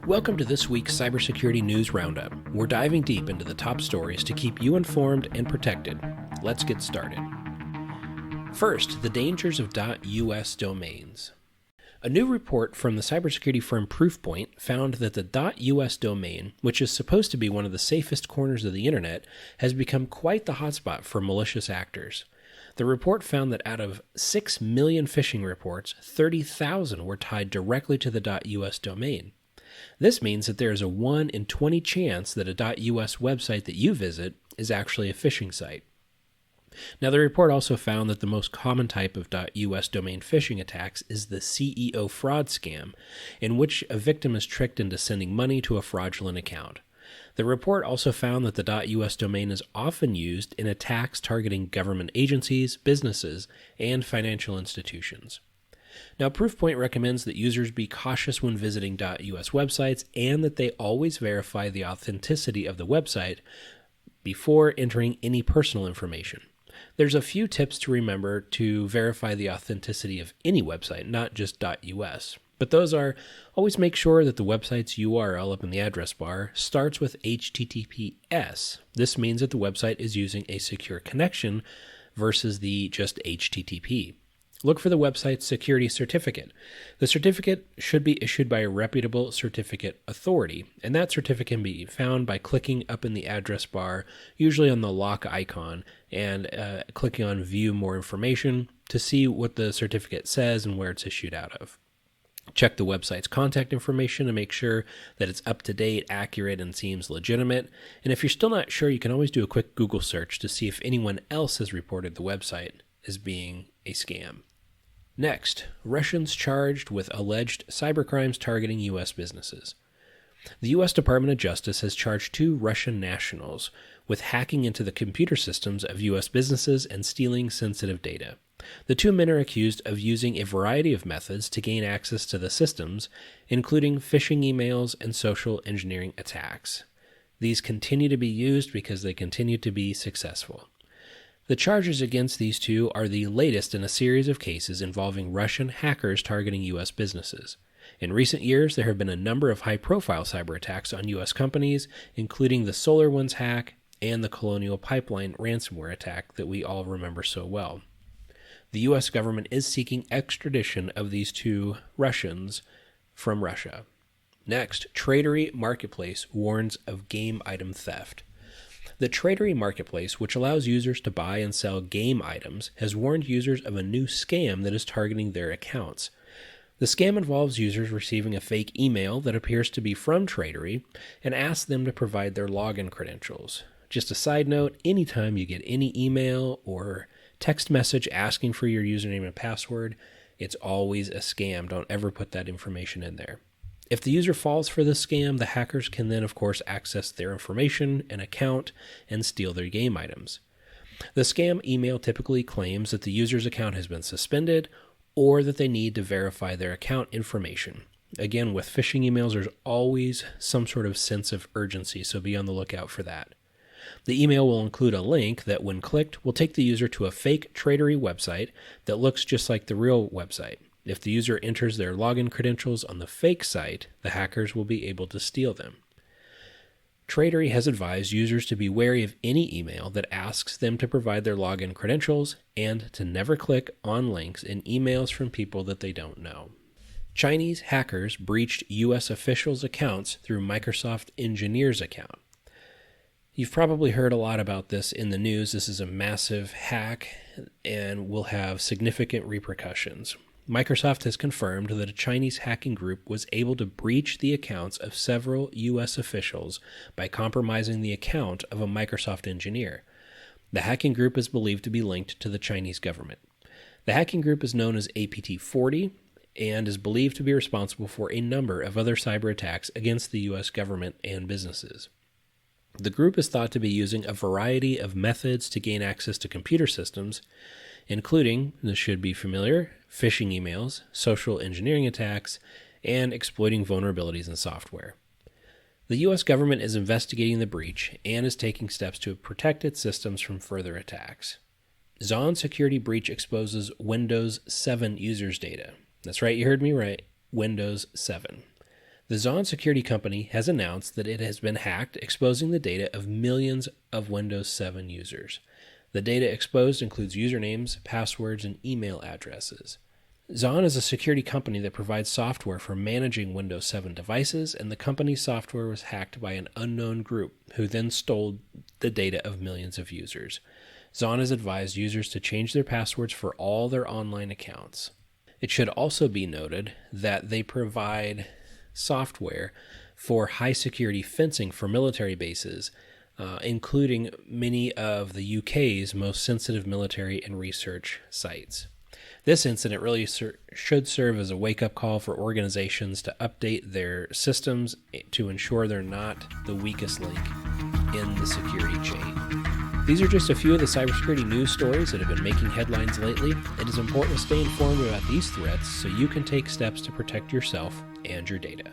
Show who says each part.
Speaker 1: Welcome to this week's Cybersecurity News Roundup. We're diving deep into the top stories to keep you informed and protected. Let's get started. First, the dangers of .us domains. A new report from the cybersecurity firm Proofpoint found that the .us domain, which is supposed to be one of the safest corners of the internet, has become quite the hotspot for malicious actors. The report found that out of 6 million phishing reports, 30,000 were tied directly to the .us domain. This means that there is a 1 in 20 chance that a .us website that you visit is actually a phishing site. Now, the report also found that the most common type of .us domain phishing attacks is the CEO fraud scam, in which a victim is tricked into sending money to a fraudulent account. The report also found that the .us domain is often used in attacks targeting government agencies, businesses, and financial institutions. Now, Proofpoint recommends that users be cautious when visiting .us websites and that they always verify the authenticity of the website before entering any personal information. There's a few tips to remember to verify the authenticity of any website, not just .us. But those are, always make sure that the website's URL up in the address bar starts with HTTPS. This means that the website is using a secure connection versus the just HTTP. Look for the website's security certificate. The certificate should be issued by a reputable certificate authority, and that certificate can be found by clicking up in the address bar, usually on the lock icon, and clicking on View More Information to see what the certificate says and where it's issued out of. Check the website's contact information to make sure that it's up to date, accurate, and seems legitimate. And if you're still not sure, you can always do a quick Google search to see if anyone else has reported the website as being a scam. Next, Russians charged with alleged cybercrimes targeting U.S. businesses. The U.S. Department of Justice has charged 2 Russian nationals with hacking into the computer systems of U.S. businesses and stealing sensitive data. The 2 men are accused of using a variety of methods to gain access to the systems, including phishing emails and social engineering attacks. These continue to be used because they continue to be successful. The charges against these 2 are the latest in a series of cases involving Russian hackers targeting U.S. businesses. In recent years, there have been a number of high-profile cyber attacks on U.S. companies, including the SolarWinds hack and the Colonial Pipeline ransomware attack that we all remember so well. The U.S. government is seeking extradition of these 2 Russians from Russia. Next, Traderie Marketplace warns of game item theft. The Traderie Marketplace, which allows users to buy and sell game items, has warned users of a new scam that is targeting their accounts. The scam involves users receiving a fake email that appears to be from Traderie and asks them to provide their login credentials. Just a side note, anytime you get any email or text message asking for your username and password, it's always a scam. Don't ever put that information in there. If the user falls for this scam, the hackers can then, of course, access their information and account and steal their game items. The scam email typically claims that the user's account has been suspended or that they need to verify their account information. Again, with phishing emails, there's always some sort of sense of urgency, so be on the lookout for that. The email will include a link that, when clicked, will take the user to a fake Traderie website that looks just like the real website. If the user enters their login credentials on the fake site, the hackers will be able to steal them. Traderie has advised users to be wary of any email that asks them to provide their login credentials and to never click on links in emails from people that they don't know. Chinese hackers breached U.S. officials' accounts through Microsoft engineers' account. You've probably heard a lot about this in the news. This is a massive hack and will have significant repercussions. Microsoft has confirmed that a Chinese hacking group was able to breach the accounts of several U.S. officials by compromising the account of a Microsoft engineer. The hacking group is believed to be linked to the Chinese government. The hacking group is known as APT-40 and is believed to be responsible for a number of other cyber attacks against the U.S. government and businesses. The group is thought to be using a variety of methods to gain access to computer systems, including, this should be familiar, phishing emails, social engineering attacks, and exploiting vulnerabilities in software. The U.S. government is investigating the breach and is taking steps to protect its systems from further attacks. Zaun security breach exposes Windows 7 users' data. That's right, you heard me right, Windows 7. The Zaun security company has announced that it has been hacked, exposing the data of millions of Windows 7 users. The data exposed includes usernames, passwords, and email addresses. Zaun is a security company that provides software for managing Windows 7 devices, and the company's software was hacked by an unknown group who then stole the data of millions of users. Zaun has advised users to change their passwords for all their online accounts. It should also be noted that they provide software for high security fencing for military bases, including many of the UK's most sensitive military and research sites. This incident really should serve as a wake-up call for organizations to update their systems to ensure they're not the weakest link in the security chain. These are just a few of the cybersecurity news stories that have been making headlines lately. It is important to stay informed about these threats so you can take steps to protect yourself and your data.